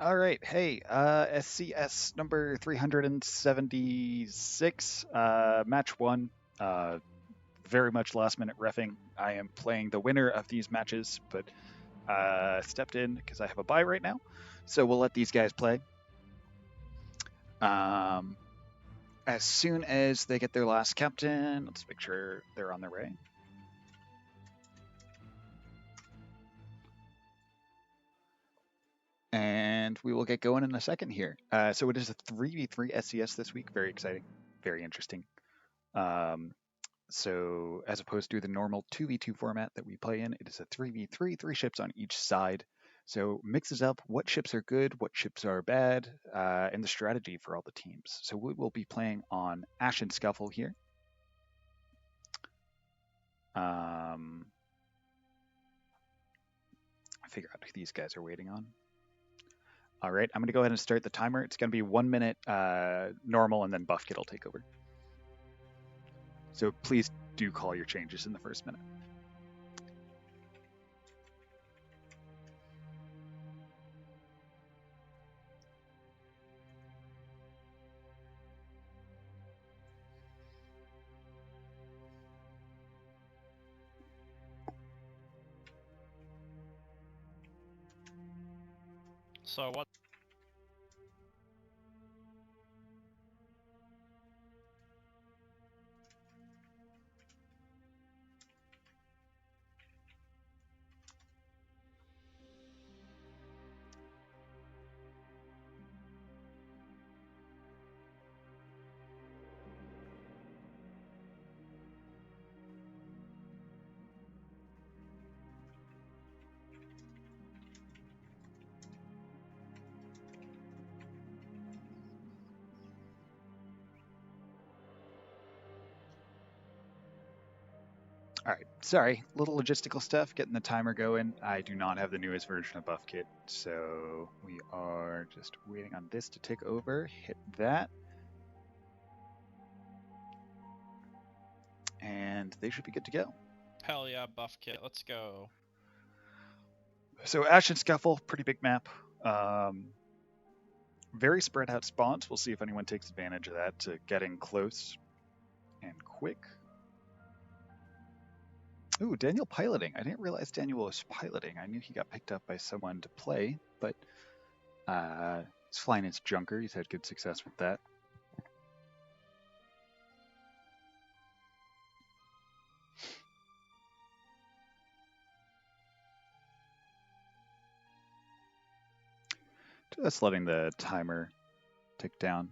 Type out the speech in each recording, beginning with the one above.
All right, hey, SCS number 376, match one. Uh, Very much last minute reffing. I am playing the winner of these matches, but stepped in because I have a bye right now. So we'll let these guys play. Um, as soon as they get their last captain, let's make sure they're on their way. And we will get going in a second here. So it is a 3v3 SCS this week. Very exciting, very interesting. Um, So as opposed to the normal 2v2 format that we play in, it is a 3v3, three ships on each side. So mixes up what ships are good, what ships are bad, and the strategy for all the teams. So we will be playing on Ashen Scuffle here. Figure out who these guys are waiting on. All right, I'm going to go ahead and start the timer. It's going to be 1 minute normal, and then Buff Kit will take over. So please do call your changes in the first minute. So what? All right, sorry, little logistical stuff, getting the timer going. I do not have the newest version of Buff Kit, so we are just waiting on this to take over. Hit that. And they should be good to go. Hell yeah, Buff Kit, let's go. So Ashen Scuffle, pretty big map. Very spread out spawns. We'll see if anyone takes advantage of that to getting close and quick. Ooh, Daniel piloting. I didn't realize Daniel was piloting. I knew he got picked up by someone to play, but he's flying his junker. He's had good success with that. Just letting the timer tick down.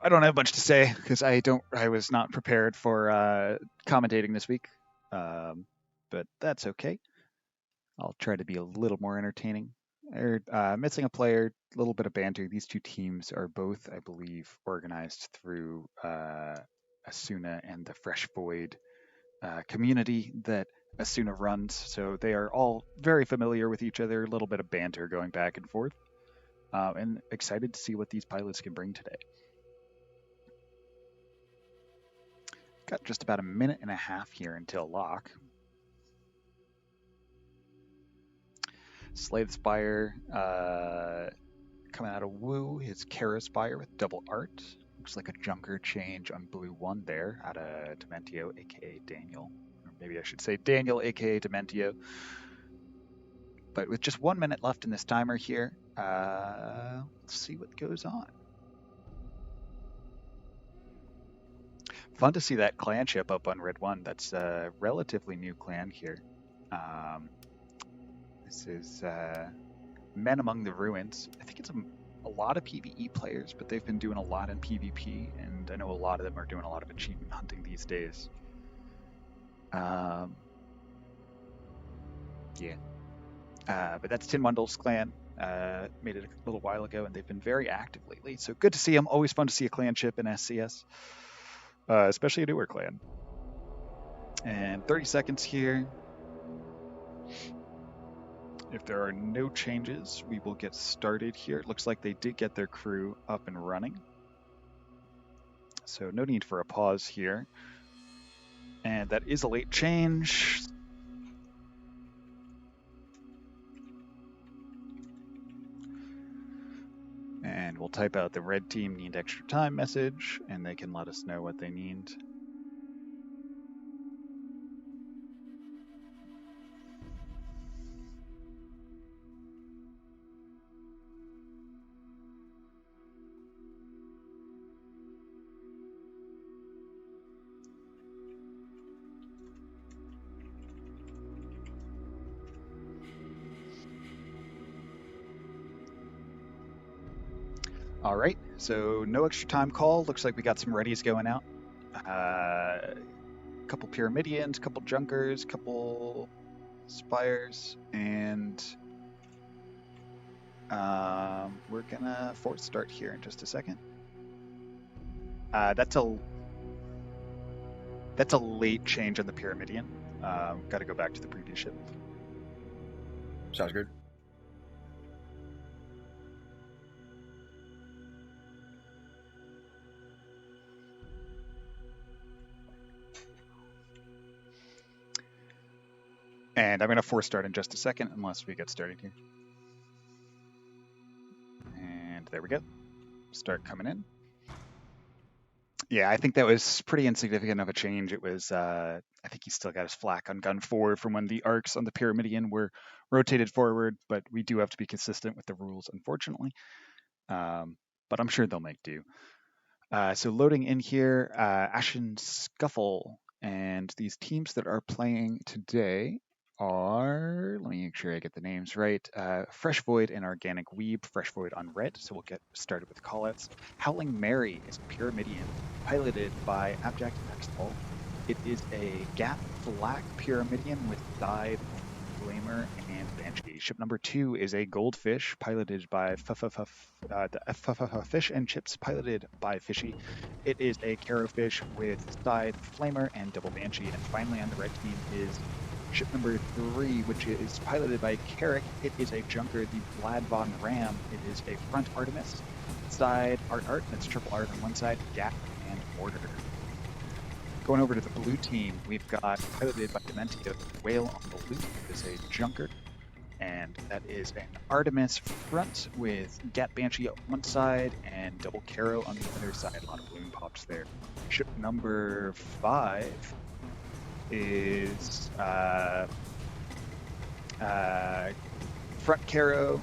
I don't have much to say because I was not prepared for commentating this week, but that's okay. I'll try to be a little more entertaining. Missing a player, a little bit of banter. These two teams are both, I believe, organized through Asuna and the Fresh Void community that Asuna runs, so they are all very familiar with each other. A little bit of banter going back and forth, and excited to see what these pilots can bring today. Got just about a minute and a half here until lock. Slay the Spire coming out of Woo, his Kara Spire with double art. Looks like a junker change on blue 1 there out of Dementio, aka Daniel. Or maybe I should say Daniel, aka Dementio. But with just 1 minute left in this timer here, let's see what goes on. Fun to see that clan ship up on Red 1. That's a relatively new clan here. This is Men Among the Ruins. I think it's a lot of PvE players, but they've been doing a lot in PvP, and I know a lot of them are doing a lot of achievement hunting these days. Yeah. But that's Tin Wundle's clan. Made it a little while ago, and they've been very active lately. So good to see them. Always fun to see a clan ship in SCS, especially a newer clan. And 30 seconds here. If there are no changes, we will get started here. It looks like they did get their crew up and running. So no need for a pause here. And that is a late change. And we'll type out the red team need extra time message, and they can let us know what they need. All right, so no extra time call. Looks like we got some readies going out. Couple Pyramidians, couple Junkers, couple Spires, and we're gonna force start here in just a second. That's a late change on the Pyramidian. Got to go back to the previous ship. Sounds good. And I'm going to force start in just a second unless we get started here. And there we go. Start coming in. Yeah, I think that was pretty insignificant of a change. It was, I think he still got his flak on gun 4 from when the arcs on the Pyramidian were rotated forward, but we do have to be consistent with the rules, unfortunately. But I'm sure they'll make do. So loading in here, Ashen Scuffle, and these teams that are playing today are, let me make sure I get the names right, Fresh Void and Organic Weeb, Fresh Void on red, so we'll get started with callouts. Howling Mary is a Pyramidian, piloted by Abject Axel. It is a Gat Black Pyramidian with Dive, Flamer, and Banshee. Ship number 2 is a Goldfish, piloted by Fish and Chips, piloted by Fishy. It is a Carrowfish with Side, Flamer, and Double Banshee. And finally on the red team is ship number 3, which is piloted by Carrick. It is a Junker, the Vlad Von Ram. It is a front Artemis, side Art, that's triple Art on one side, Gat, and Mortar. Going over to the blue team, we've got piloted by Dementio, Whale on the loop. It is a Junker, and that is an Artemis front with Gat Banshee on one side and Double Caro on the other side. A lot of balloon pops there. Ship number 5 is front Caro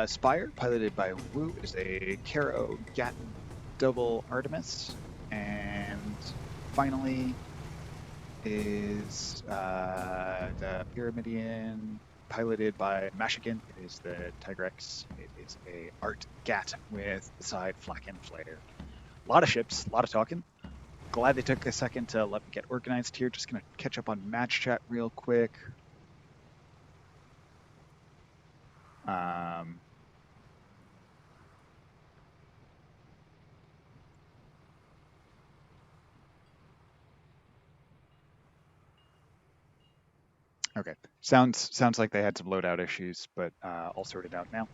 Spire, piloted by Wu. It is a Caro Gat Double Artemis, and finally is the Pyramidian, piloted by Mashigan. It is the Tigrex. It is a Art Gat with side Flak and Flare. A lot of ships, a lot of talking. Glad they took a second to let me get organized here. Just gonna catch up on match chat real quick. Okay, sounds like they had some loadout issues, but all sorted out now.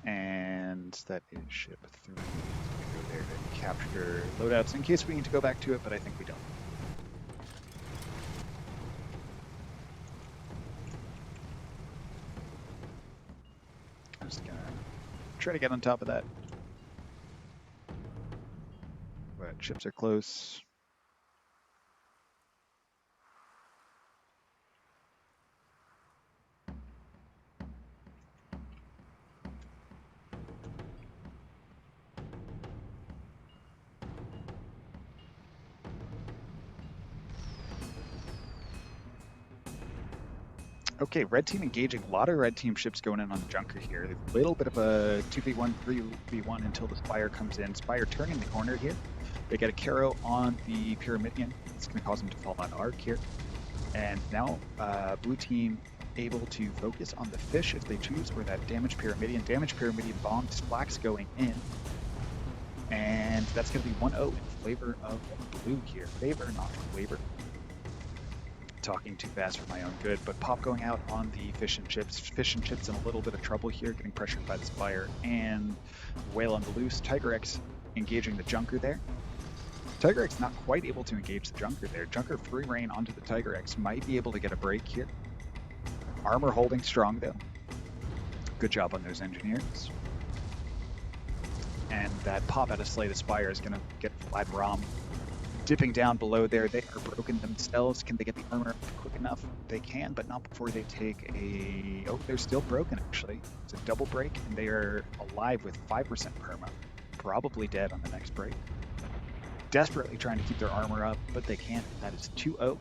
And that is ship 3. Go there to capture loadouts in case we need to go back to it, but I think we don't. I'm just gonna try to get on top of that. But ships are close. Okay, red team engaging. A lot of red team ships going in on the junker here. A little bit of a 2v1, 3v1 until the Spire comes in. Spire turning the corner here. They get a Caro on the Pyramidian. It's going to cause them to fall out of arc here. And now blue team able to focus on the fish if they choose, or that damaged Pyramidian. Damaged Pyramidian bomb, Splax going in. And that's going to be 1-0 in favor of blue here. Favor, not flavor. Talking too fast for my own good, but pop going out on the fish and chips. Fish and chips in a little bit of trouble here, getting pressured by the Spire and Whale on the loose. Tiger X engaging the Junker there. Tiger X not quite able to engage the Junker there. Junker free reign onto the Tiger X, might be able to get a break here. Armor holding strong though. Good job on those engineers. And that pop out of Slay the Spire is going to get Vlad Rom dipping down below there. They are broken themselves. Can they get the armor up quick enough? They can, but not before they take a... Oh, they're still broken, actually. It's a double break, and they are alive with 5% perma. Probably dead on the next break. Desperately trying to keep their armor up, but they can't. That is 2-0.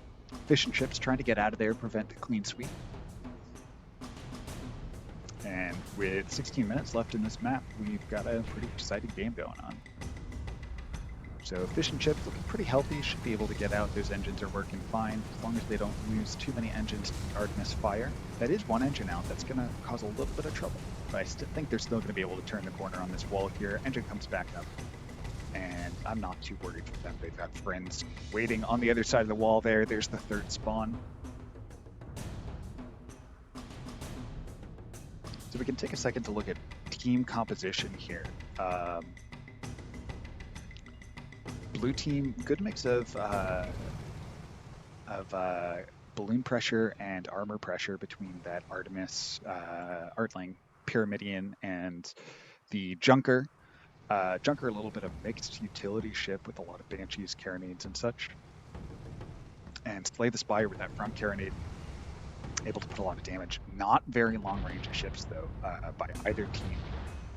Fish and chips trying to get out of there, prevent a clean sweep. And with 16 minutes left in this map, we've got a pretty exciting game going on. So fish and chips looking pretty healthy, should be able to get out. Those engines are working fine, as long as they don't lose too many engines to the Artemis fire. That is one engine out, that's going to cause a little bit of trouble. But I still think they're still going to be able to turn the corner on this wall here. Engine comes back up, and I'm not too worried for them. They've got friends waiting on the other side of the wall there. There's the third spawn. So we can take a second to look at team composition here. Blue team, good mix of balloon pressure and armor pressure between that Artemis, Artling, Pyramidian, and the Junker. Junker, a little bit of mixed utility ship with a lot of Banshees, Carronades, and such. And Slay the Spire with that front Carronade, able to put a lot of damage. Not very long range ships, though, by either team.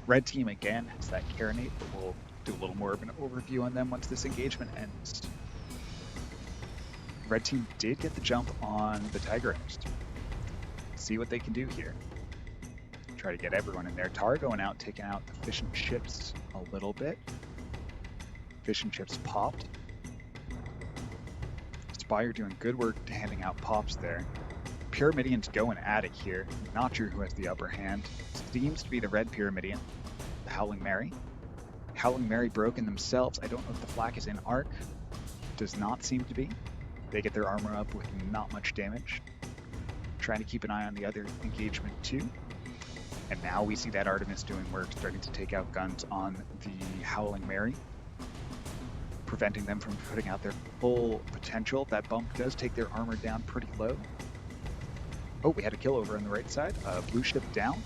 Red team, again, has that Carronade, but we'll do a little more of an overview on them once this engagement ends. Red team did get the jump on the Tiger X. See what they can do here. Try to get everyone in there. Tar going out, taking out the fish and chips a little bit. Fish and chips popped. Spire doing good work handing out pops there. Pyramidian's going at it here. Not sure who has the upper hand. Seems to be the red Pyramidian, the Howling Mary. Howling Mary broken themselves. I don't know if the flak is in arc. Does not seem to be. They get their armor up with not much damage. Trying to keep an eye on the other engagement too. And now we see that Artemis doing work, starting to take out guns on the Howling Mary, preventing them from putting out their full potential. That bump does take their armor down pretty low. Oh, we had a kill over on the right side. Blue ship down.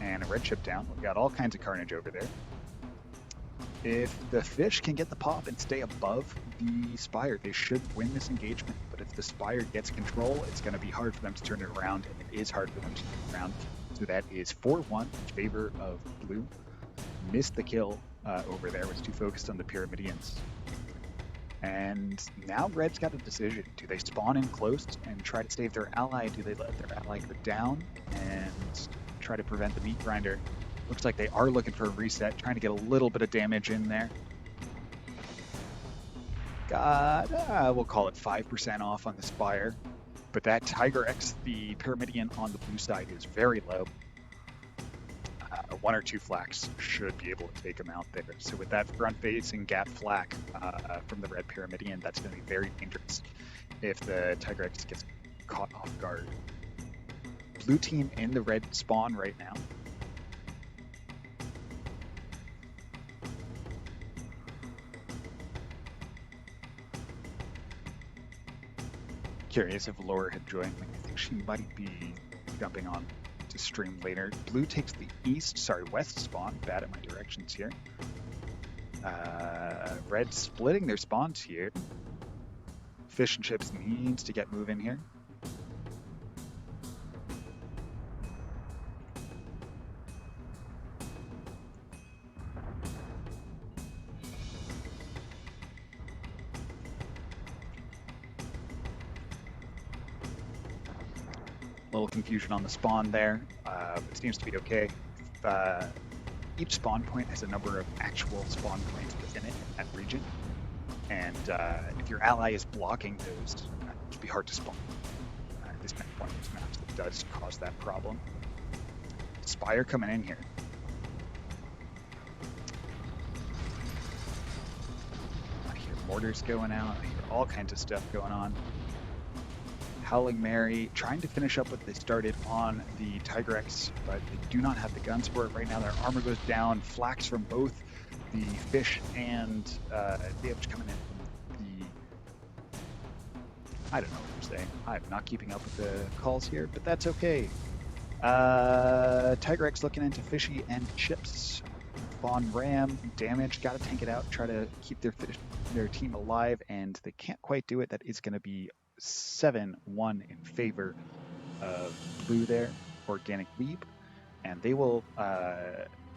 And a red ship down. We've got all kinds of carnage over there. If the fish can get the pop and stay above the Spire, they should win this engagement. But if the Spire gets control, it's going to be hard for them to turn it around, and it is hard for them to turn it around. So that is 4-1 in favor of blue. Missed the kill over there, was too focused on the Pyramidians. And now red's got a decision. Do they spawn in close and try to save their ally? Do they let their ally go down and try to prevent the meat grinder? Looks like they are looking for a reset, trying to get a little bit of damage in there. Got, we'll call it 5% off on the Spire. But that Tiger X, the Pyramidian on the blue side, is very low. 1 or 2 flaks should be able to take him out there. So with that front-facing gap flak from the red Pyramidian, that's going to be very dangerous if the Tiger X gets caught off guard. Blue team in the red spawn right now. Curious if Laura had joined me. I think she might be jumping on to stream later. Blue takes the west spawn. Bad at my directions here. Red splitting their spawns here. Fish and chips needs to get moving here. little confusion on the spawn there. It seems to be okay. Each spawn point has a number of actual spawn points within it at region, and if your ally is blocking those, it can be hard to spawn. This is one of these maps that does cause that problem. Spire coming in here. I hear mortars going out. I hear all kinds of stuff going on. Howling Mary trying to finish up what they started on the Tigrex, but they do not have the guns for it right now. Their armor goes down. Flax from both the fish and damage coming in from the... I don't know what I'm saying. I'm not keeping up with the calls here, but that's okay. Tigrex looking into Fishy and Chips. Fawn Ram damage. Got to tank it out. Try to keep their team alive, and they can't quite do it. That is going to be 7-1 in favor of blue there, Organic Weeb, and they will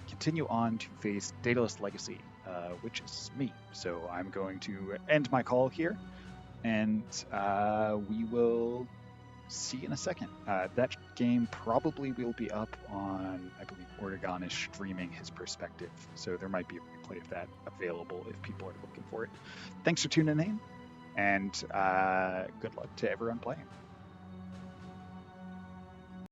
continue on to face Daedalus Legacy, which is me. So I'm going to end my call here, and we will see in a second. That game probably will be up on, I believe Oregon is streaming his perspective, so there might be a replay of that available if people are looking for it. Thanks for tuning in, and good luck to everyone playing.